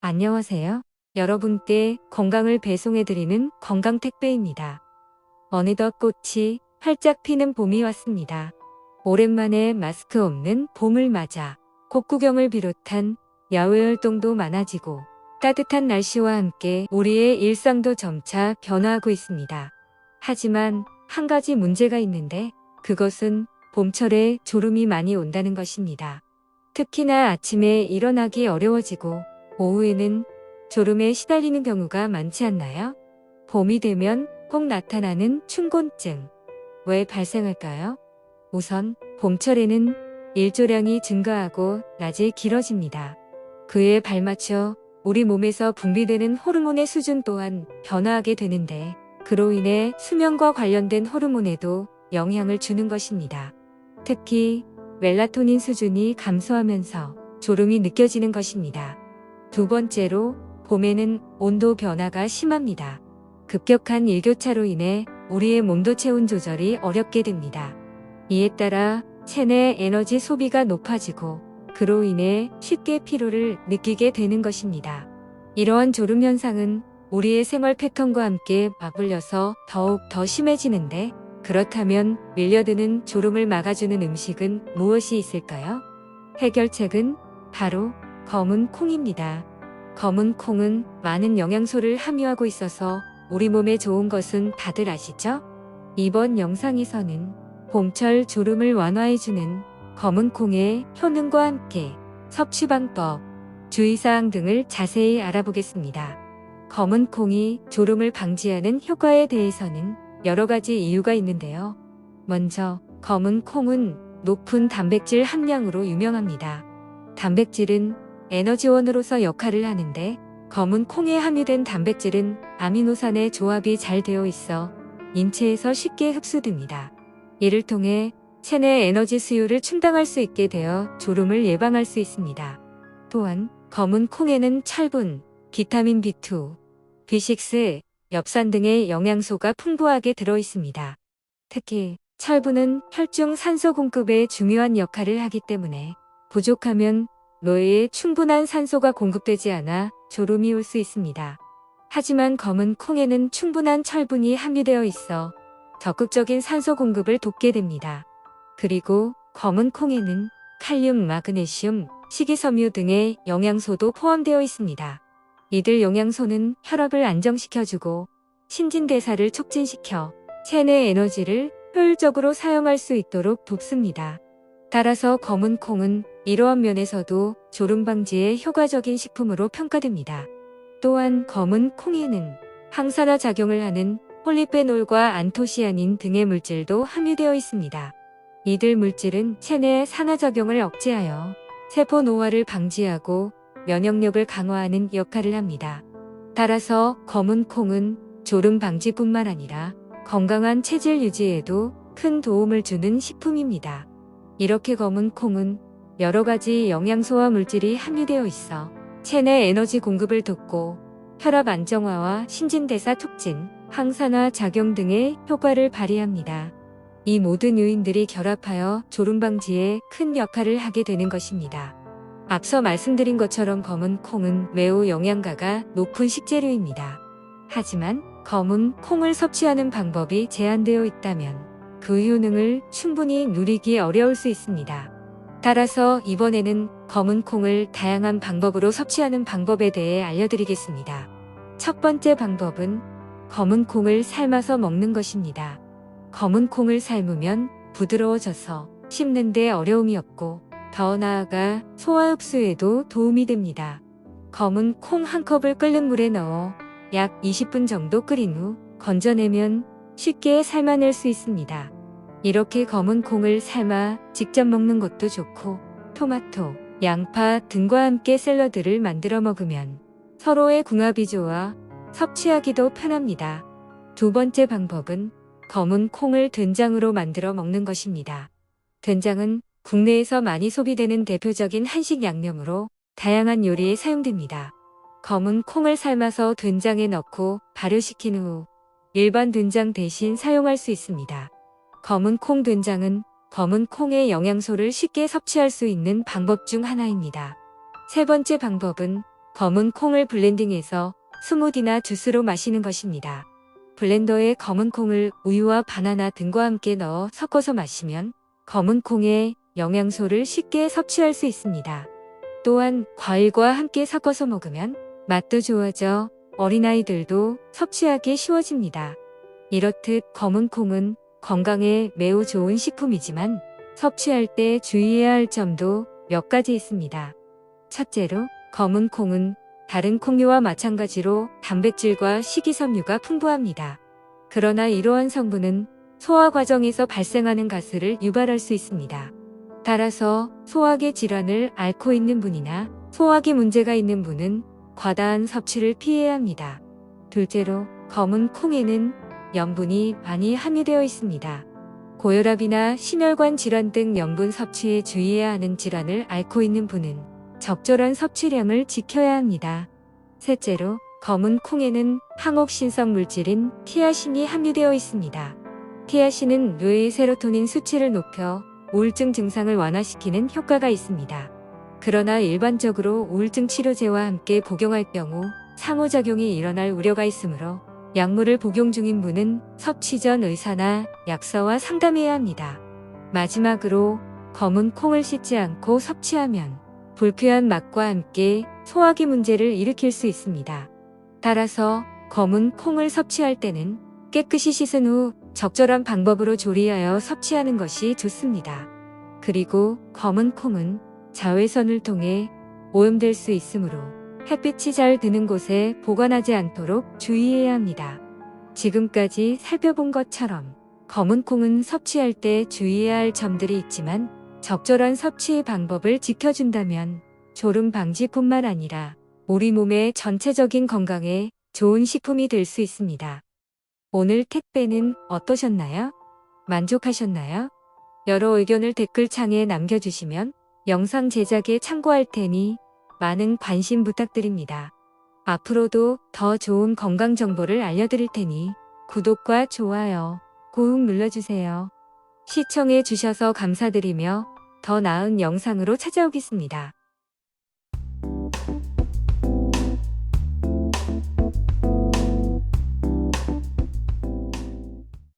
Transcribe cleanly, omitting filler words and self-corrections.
안녕하세요. 여러분께 건강을 배송해드리는 건강택배입니다. 어느덧 꽃이 활짝 피는 봄이 왔습니다. 오랜만에 마스크 없는 봄을 맞아 꽃구경을 비롯한 야외 활동도 많아지고 따뜻한 날씨와 함께 우리의 일상도 점차 변화하고 있습니다. 하지만 한 가지 문제가 있는데 그것은 봄철에 졸음이 많이 온다는 것입니다. 특히나 아침에 일어나기 어려워지고 오후에는 졸음에 시달리는 경우가 많지 않나요? 봄이 되면 꼭 나타나는 춘곤증. 왜 발생할까요? 우선 봄철에는 일조량이 증가하고 낮이 길어집니다. 그에 발맞춰 우리 몸에서 분비되는 호르몬의 수준 또한 변화하게 되는데 그로 인해 수면과 관련된 호르몬에도 영향을 주는 것입니다. 특히 멜라토닌 수준이 감소하면서 졸음이 느껴지는 것입니다. 두 번째로 봄에는 온도 변화가 심합니다. 급격한 일교차로 인해 우리의 몸도 체온 조절이 어렵게 됩니다. 이에 따라 체내 에너지 소비가 높아지고 그로 인해 쉽게 피로를 느끼게 되는 것입니다. 이러한 졸음 현상은 우리의 생활 패턴과 함께 맞물려서 더욱 더 심해지는데 그렇다면 밀려드는 졸음을 막아주는 음식은 무엇이 있을까요? 해결책은 바로 검은 콩입니다. 검은 콩은 많은 영양소를 함유하고 있어서 우리 몸에 좋은 것은 다들 아시죠? 이번 영상에서는 봄철 졸음을 완화해주는 검은 콩의 효능과 함께 섭취 방법, 주의사항 등을 자세히 알아보겠습니다. 검은 콩이 졸음을 방지하는 효과에 대해서는 여러 가지 이유가 있는데요. 먼저 검은 콩은 높은 단백질 함량으로 유명합니다. 단백질은 에너지원으로서 역할을 하는데 검은 콩에 함유된 단백질은 아미노산의 조합이 잘 되어 있어 인체에서 쉽게 흡수됩니다. 이를 통해 체내 에너지 수요를 충당할 수 있게 되어 졸음을 예방할 수 있습니다. 또한 검은 콩에는 철분, 비타민 B2, B6, 엽산 등의 영양소가 풍부하게 들어 있습니다. 특히 철분은 혈중 산소 공급에 중요한 역할을 하기 때문에 부족하면 뇌에 충분한 산소가 공급되지 않아 졸음이 올 수 있습니다. 하지만 검은 콩에는 충분한 철분이 함유되어 있어 적극적인 산소 공급을 돕게 됩니다. 그리고 검은 콩에는 칼륨, 마그네슘, 식이섬유 등의 영양소도 포함되어 있습니다. 이들 영양소는 혈압을 안정시켜주고 신진대사를 촉진시켜 체내 에너지를 효율적으로 사용할 수 있도록 돕습니다. 따라서 검은 콩은 이러한 면에서도 졸음 방지에 효과적인 식품으로 평가됩니다. 또한 검은 콩에는 항산화 작용을 하는 폴리페놀과 안토시아닌 등의 물질도 함유되어 있습니다. 이들 물질은 체내의 산화작용을 억제하여 세포 노화를 방지하고 면역력을 강화하는 역할을 합니다. 따라서 검은 콩은 졸음 방지뿐만 아니라 건강한 체질 유지에도 큰 도움을 주는 식품입니다. 이렇게 검은 콩은 여러 가지 영양소와 물질이 함유되어 있어 체내 에너지 공급을 돕고 혈압 안정화와 신진대사 촉진, 항산화 작용 등의 효과를 발휘합니다. 이 모든 요인들이 결합하여 졸음 방지에 큰 역할을 하게 되는 것입니다. 앞서 말씀드린 것처럼 검은 콩은 매우 영양가가 높은 식재료입니다. 하지만 검은 콩을 섭취하는 방법이 제한되어 있다면 그 효능을 충분히 누리기 어려울 수 있습니다. 따라서 이번에는 검은 콩을 다양한 방법으로 섭취하는 방법에 대해 알려드리겠습니다. 첫 번째 방법은 검은 콩을 삶아서 먹는 것입니다. 검은 콩을 삶으면 부드러워져서 씹는 데 어려움이 없고 더 나아가 소화 흡수에도 도움이 됩니다. 검은 콩 한 컵을 끓는 물에 넣어 약 20분 정도 끓인 후 건져내면 쉽게 삶아낼 수 있습니다. 이렇게 검은 콩을 삶아 직접 먹는 것도 좋고 토마토, 양파 등과 함께 샐러드를 만들어 먹으면 서로의 궁합이 좋아 섭취하기도 편합니다. 두 번째 방법은 검은 콩을 된장으로 만들어 먹는 것입니다. 된장은 국내에서 많이 소비되는 대표적인 한식 양념으로 다양한 요리에 사용됩니다. 검은 콩을 삶아서 된장에 넣고 발효시킨 후 일반 된장 대신 사용할 수 있습니다. 검은 콩 된장은 검은 콩의 영양소를 쉽게 섭취할 수 있는 방법 중 하나입니다. 세 번째 방법은 검은 콩을 블렌딩해서 스무디나 주스로 마시는 것입니다. 블렌더에 검은 콩을 우유와 바나나 등과 함께 넣어 섞어서 마시면 검은 콩의 영양소를 쉽게 섭취할 수 있습니다. 또한 과일과 함께 섞어서 먹으면 맛도 좋아져 어린아이들도 섭취하기 쉬워집니다. 이렇듯 검은 콩은 건강에 매우 좋은 식품이지만 섭취할 때 주의해야 할 점도 몇 가지 있습니다. 첫째로 검은 콩은 다른 콩류와 마찬가지로 단백질과 식이섬유가 풍부합니다. 그러나 이러한 성분은 소화 과정에서 발생하는 가스를 유발할 수 있습니다. 따라서 소화기 질환을 앓고 있는 분이나 소화기 문제가 있는 분은 과다한 섭취를 피해야 합니다. 둘째로 검은 콩에는 염분이 많이 함유되어 있습니다. 고혈압이나 심혈관 질환 등 염분 섭취에 주의해야 하는 질환을 앓고 있는 분은 적절한 섭취량을 지켜야 합니다. 셋째로 검은 콩에는 항옥신성 물질인 티아신이 함유되어 있습니다. 티아신은 뇌의 세로토닌 수치를 높여 우울증 증상을 완화시키는 효과가 있습니다. 그러나 일반적으로 우울증 치료제와 함께 복용할 경우 상호작용이 일어날 우려가 있으므로 약물을 복용 중인 분은 섭취 전 의사나 약사와 상담해야 합니다. 마지막으로 검은 콩을 씻지 않고 섭취하면 불쾌한 맛과 함께 소화기 문제를 일으킬 수 있습니다. 따라서 검은 콩을 섭취할 때는 깨끗이 씻은 후 적절한 방법으로 조리하여 섭취하는 것이 좋습니다. 그리고 검은 콩은 자외선을 통해 오염될 수 있으므로 햇빛이 잘 드는 곳에 보관하지 않도록 주의해야 합니다. 지금까지 살펴본 것처럼 검은 콩은 섭취할 때 주의해야 할 점들이 있지만 적절한 섭취 방법을 지켜준다면 졸음 방지뿐만 아니라 우리 몸의 전체적인 건강에 좋은 식품이 될 수 있습니다. 오늘 택배는 어떠셨나요? 만족하셨나요? 여러 의견을 댓글창에 남겨주시면 영상 제작에 참고할 테니 많은 관심 부탁드립니다. 앞으로도 더 좋은 건강 정보를 알려드릴 테니 구독과 좋아요 꾹 눌러주세요. 시청해 주셔서 감사드리며 더 나은 영상으로 찾아오겠습니다.